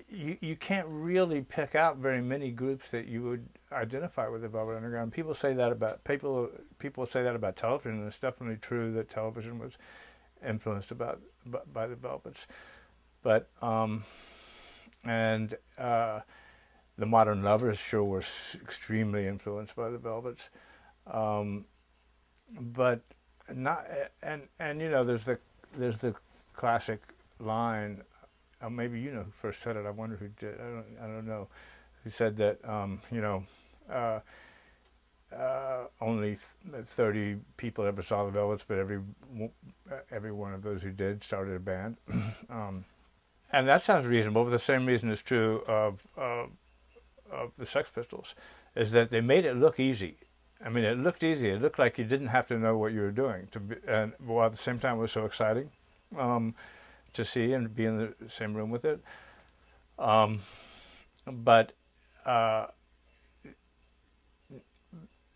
you can't really pick out very many groups that you would identify with the Velvet Underground. People say that about television, and it's definitely true that television was influenced by the Velvets. But and the Modern Lovers sure were extremely influenced by the Velvets. Um, but not and you know there's the classic line. Maybe you know who first said it. I wonder who did. I don't know. Who said that? Uh, only 30 people ever saw the Velvets, but every one of those who did started a band. um, and that sounds reasonable. For the same reason is true of the Sex Pistols, is that they made it look easy. I mean, it looked easy. It looked like you didn't have to know what you were doing and while at the same time it was so exciting um, to see and be in the same room with it. Um, but uh,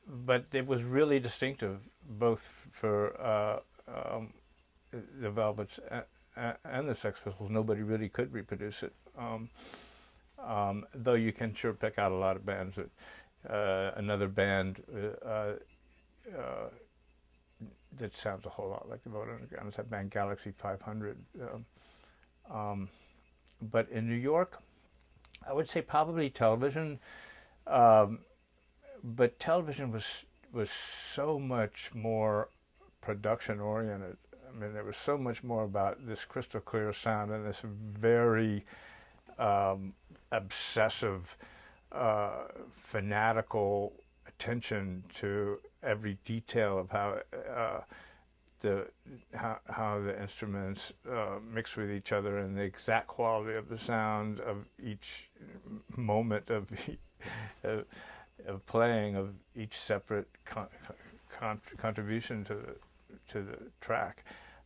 but it was really distinctive, both for the Velvets and the Sex Pistols. Nobody really could reproduce it, though you can sure pick out a lot of bands that. Another band that sounds a whole lot like the Velvet Underground is that band Galaxy 500. But in New York, I would say probably television. Um, but television was so much more production oriented. I mean, there was so much more about this crystal clear sound and this very obsessive, fanatical attention to every detail of how the instruments mix with each other and the exact quality of the sound of each moment of playing of each separate contribution to the track,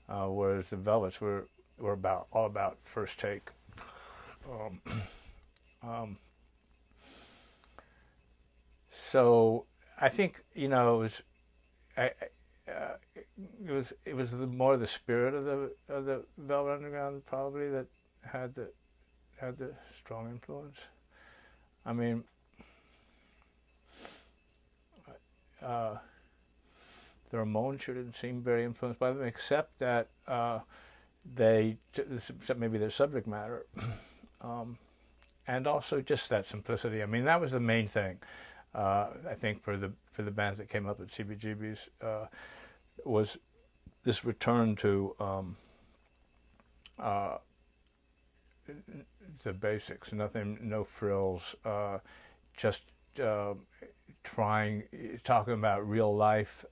whereas the Velvets were all about first take. Um, um, so I think I, it was more the spirit of the Velvet Underground probably that had the strong influence. I mean, the Ramones sure didn't seem very influenced by them, except that except maybe their subject matter, and also just that simplicity. I mean, that was the main thing. I think for the bands that came up at CBGB's was this return to the basics. Nothing, no frills. Just talking about real life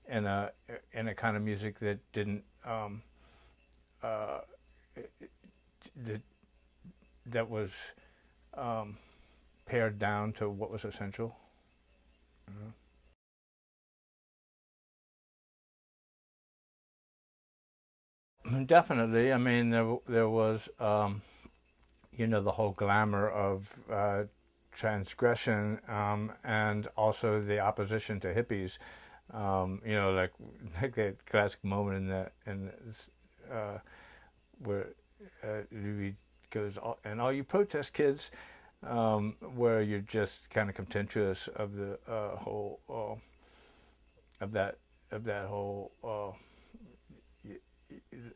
in a kind of music that didn't that was pared down to what was essential. Definitely. I mean, there was the whole glamour of transgression and also the opposition to hippies. Like like that classic moment where Louis goes, and all you protest kids, where you're just kind of contemptuous of the whole of that whole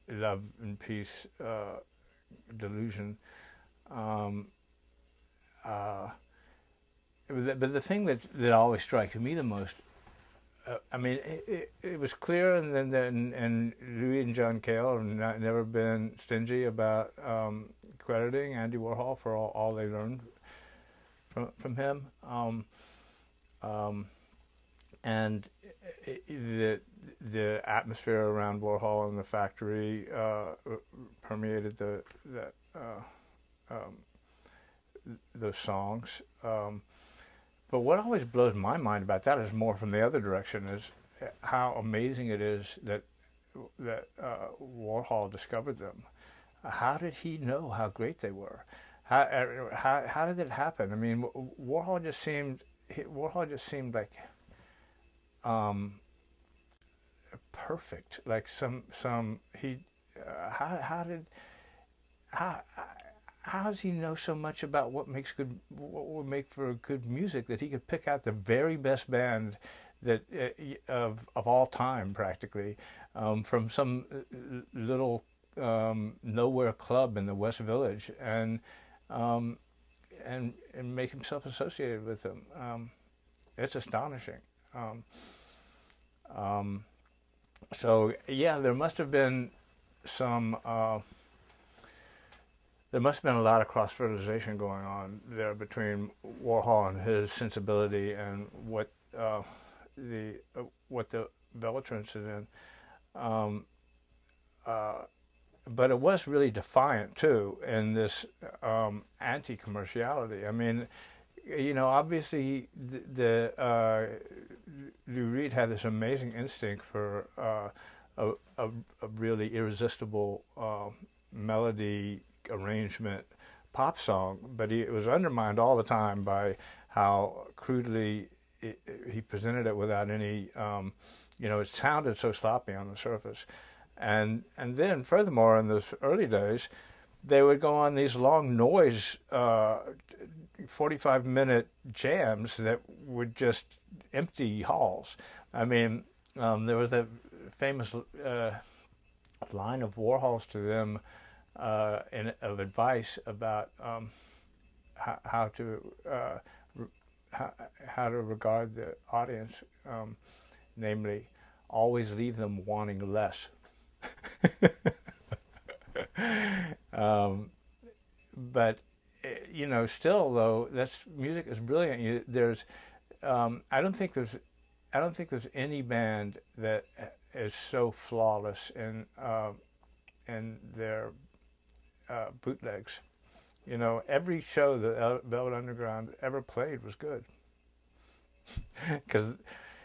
love and peace delusion. Um, uh, but the thing that always strikes me the most, I mean, it was clear, and Louis and John Cale have never been stingy about crediting Andy Warhol for all they learned from him. And the atmosphere around Warhol and the factory permeated those songs. But what always blows my mind about that is more from the other direction, is how amazing it is that Warhol discovered them. How did he know how great they were? How did it happen? I mean, Warhol just seemed like perfect. Like some he how did how how does he know so much about what would make for good music, that he could pick out the very best band that of all time, practically, from some little nowhere club in the West Village, um, and make himself associated with them. It's astonishing. Um, um, so yeah, some. There must have been a lot of cross-fertilization going on there between Warhol and his sensibility and what the Velvet are interested in. Um, but it was really defiant too in this anti-commerciality. I mean, obviously Lou Reed had this amazing instinct for a really irresistible melody arrangement pop song, but it was undermined all the time by how crudely he presented it without any, it sounded so sloppy on the surface. And then furthermore, in those early days, they would go on these long noise 45-minute jams that would just empty halls. I mean, there was a famous line of Warhol's to them of advice about how to regard the audience, namely, always leave them wanting less. But still though, music is brilliant. I don't think there's any band that is so flawless in their bootlegs. Every show that Velvet Underground ever played was good, because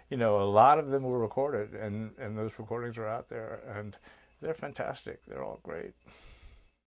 a lot of them were recorded, and those recordings are out there, and they're fantastic. They're all great.